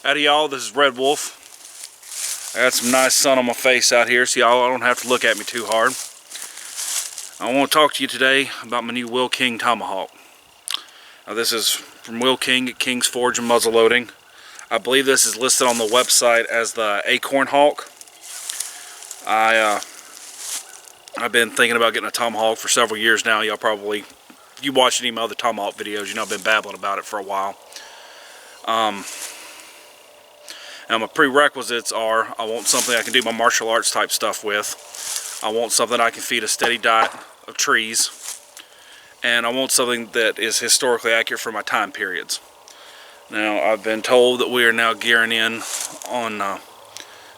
Howdy y'all, this is Redwolf. I got some nice sun on my face out here, so y'all don't have to look at me too hard. I want to talk to you today about my new Will King Tomahawk. Now this is from Will King at King's Forge and Muzzleloading. I believe this is listed on the website as the Acorn Hawk. I've been thinking about getting a Tomahawk for several years now. Y'all probably, if you watch any of my other Tomahawk videos, you know I've been babbling about it for a while. Now my prerequisites are, I want something I can do my martial arts type stuff with. I want something I can feed a steady diet of trees. And I want something that is historically accurate for my time periods. Now I've been told that we are now gearing in on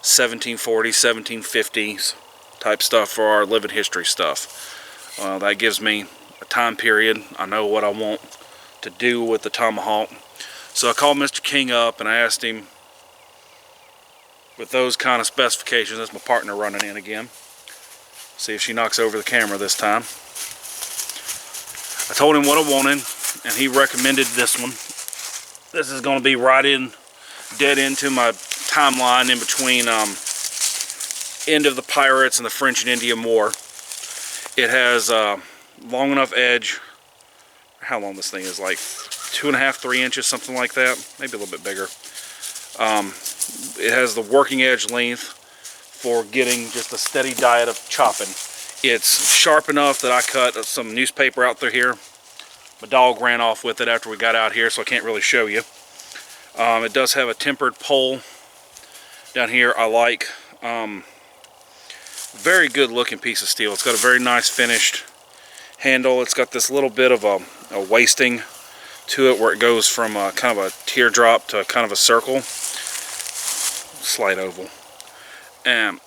1740s, 1750s type stuff for our living history stuff. That gives me a time period. I know what I want to do with the Tomahawk. So I called Mr. King up and I asked him, with those kind of specifications, that's my partner running in again. See if she knocks over the camera this time. I told him what I wanted, and he recommended this one. This is going to be right in, dead into my timeline in between end of the Pirates and the French and Indian War. It has a long enough edge. How long this thing is, like 2.5, 3 inches, something like that. Maybe a little bit bigger. It has the working edge length for getting just a steady diet of chopping. It's sharp enough that I cut some newspaper out through here. My dog ran off with it after we got out here, so I can't really show you. It does have a tempered pole down here. I like. Very good looking piece of steel. It's got a very nice finished handle. It's got this little bit of a wasting to it where it goes from kind of a teardrop to kind of a circle. Slight oval. And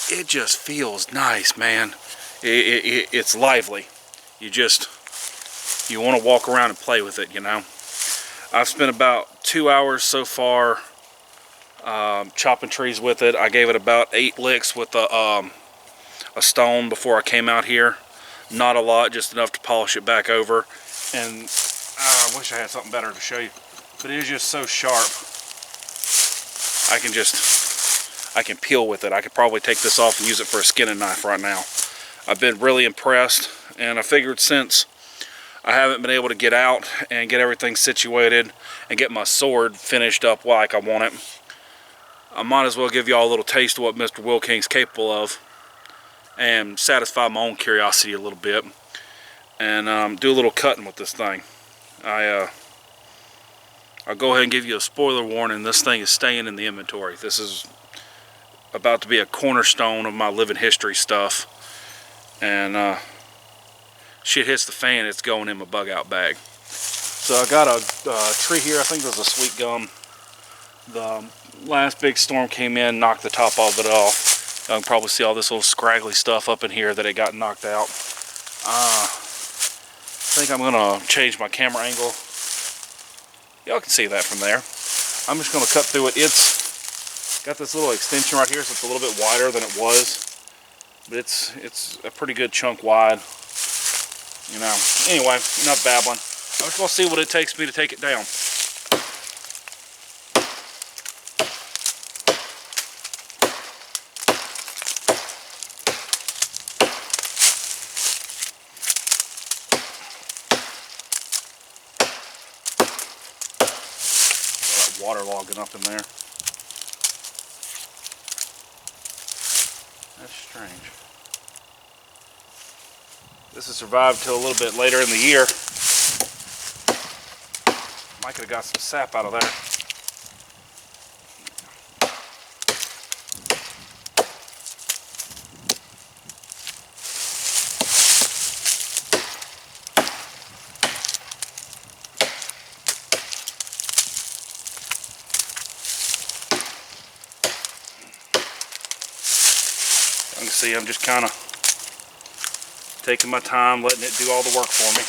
it just feels nice, man. It's lively. You want to walk around and play with it, you know. I've spent about 2 hours so far chopping trees with it. I gave it about 8 licks with a stone before I came out here. Not a lot, just enough to polish it back over. And I wish I had something better to show you, but it is just so sharp. I can peel with it. I could probably take this off and use it for a skinning knife right now. I've been really impressed, and I figured since I haven't been able to get out and get everything situated and get my sword finished up like I want it, I might as well give y'all a little taste of what Mr. Will King's capable of and satisfy my own curiosity a little bit and do a little cutting with this thing. I'll go ahead and give you a spoiler warning. This thing is staying in the inventory. This is about to be a cornerstone of my living history stuff. And shit hits the fan, it's going in my bug out bag. So I got a tree here. I think there's a sweet gum. The last big storm came in, knocked the top of it off. You can probably see all this little scraggly stuff up in here that it got knocked out. I think I'm gonna change my camera angle. Y'all can see that from there. I'm just gonna cut through it. It's got this little extension right here, so it's a little bit wider than it was. But it's a pretty good chunk wide. You know. Anyway, enough babbling. I'm just gonna see what it takes me to take it down. Waterlogging up in there. That's strange. This has survived till a little bit later in the year. Might could have got some sap out of there. You can see I'm just kind of taking my time, letting it do all the work for me.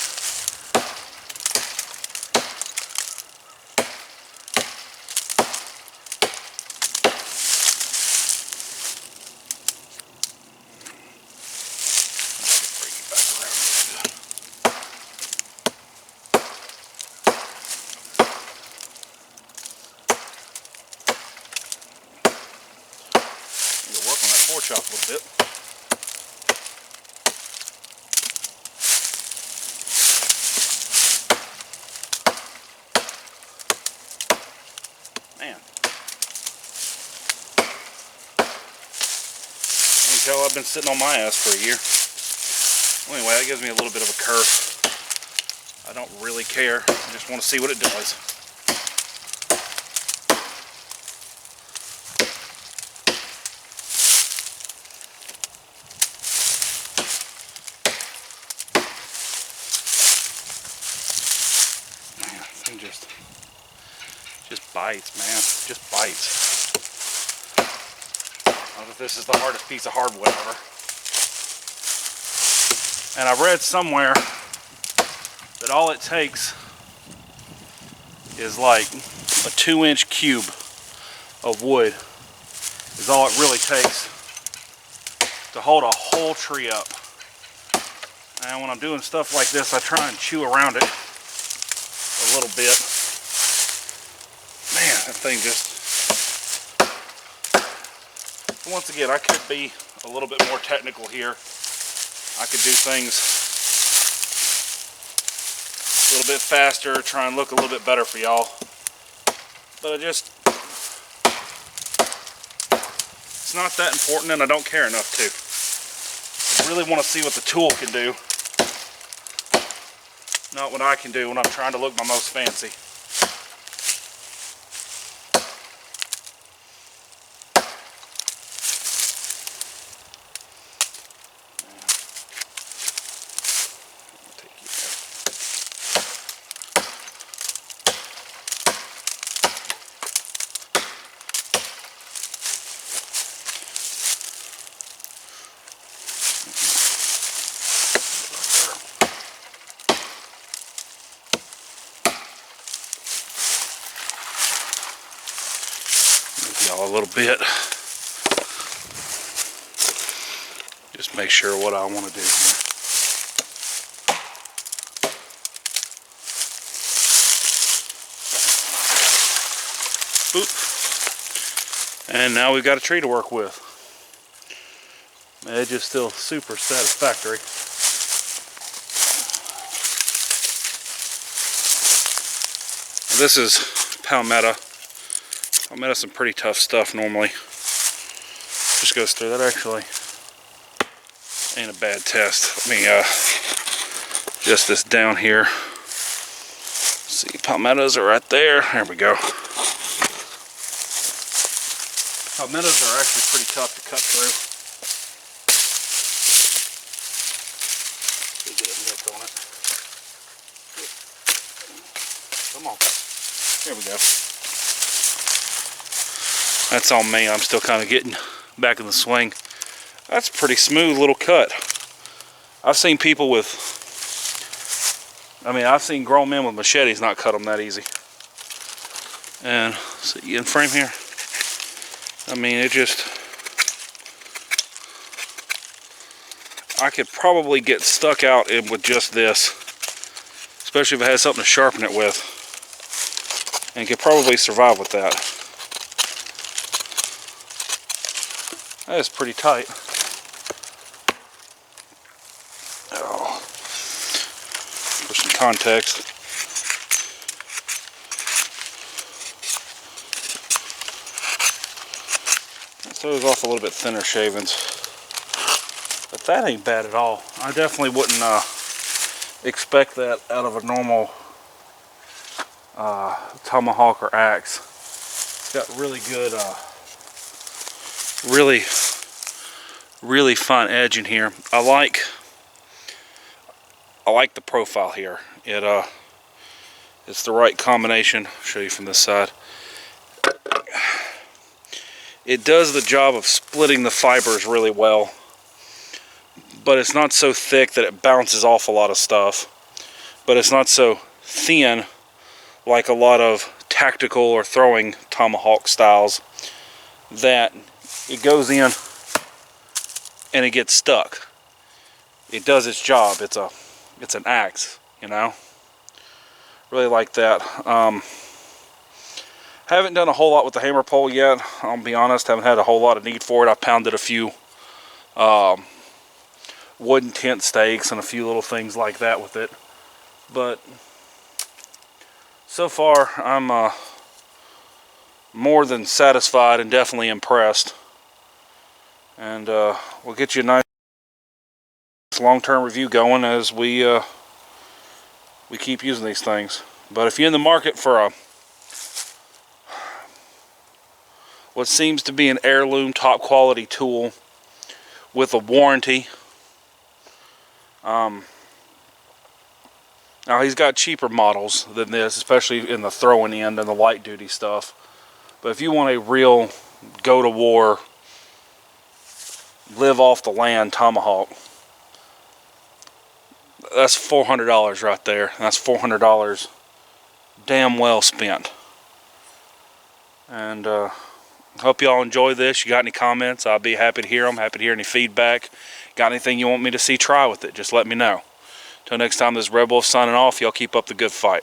pork chop a little bit. Man. You can tell I've been sitting on my ass for a year. Well, anyway, that gives me a little bit of a curve. I don't really care. I just want to see what it does. Man, that thing just bites, man. Just bites. I don't know if this is the hardest piece of hardwood ever. And I read somewhere that all it takes is like a 2-inch cube of wood is all it really takes to hold a whole tree up. And when I'm doing stuff like this, I try and chew around it a little bit. Man, that thing just... Once again, I could be a little bit more technical here. I could do things a little bit faster, try and look a little bit better for y'all. But it's not that important, and I don't care enough to. I really want to see what the tool can do, not what I can do when I'm trying to look my most fancy. Y'all a little bit. Just make sure what I want to do here. Boop. And now we've got a tree to work with. Edge is still super satisfactory. This is palmetto. Palmetto's some pretty tough stuff normally. Just goes through. That actually ain't a bad test. Let me just this down here. See, palmettos are right there. There we go. Palmettos are actually pretty tough to cut through. Let me get a nick on it. Come on. There we go. That's on me. I'm still kind of getting back in the swing. That's a pretty smooth little cut. I've seen people with, I've seen grown men with machetes not cut them that easy. And see in frame here. It just, I could probably get stuck out with just this, especially if I had something to sharpen it with, and could probably survive with that. That is pretty tight. Oh. For some context. That throws off a little bit thinner shavings. But that ain't bad at all. I definitely wouldn't expect that out of a normal tomahawk or axe. It's got really good really fine edge in here. I like the profile here. It's the right combination. I'll show you from this side. It does the job of splitting the fibers really well, but it's not so thick that it bounces off a lot of stuff, but it's not so thin like a lot of tactical or throwing tomahawk styles that it goes in and it gets stuck. It does its job. It's an axe, you know. Really like that. Haven't done a whole lot with the hammer pole yet. I'll be honest, haven't had a whole lot of need for it. I pounded a few wooden tent stakes and a few little things like that with it. But so far I'm more than satisfied and definitely impressed. And we'll get you a nice long-term review going as we keep using these things. But if you're in the market for what seems to be an heirloom top quality tool with a warranty, now he's got cheaper models than this, especially in the throwing end and the light duty stuff. But if you want a real go to war, live off the land Tomahawk, that's $400 right there. That's $400 damn well spent. And hope y'all enjoy this. You got any comments? I'll be happy to hear them. Happy to hear any feedback. Got anything you want me to see try with it? Just let me know. Till next time, this is Redwolf signing off. Y'all keep up the good fight.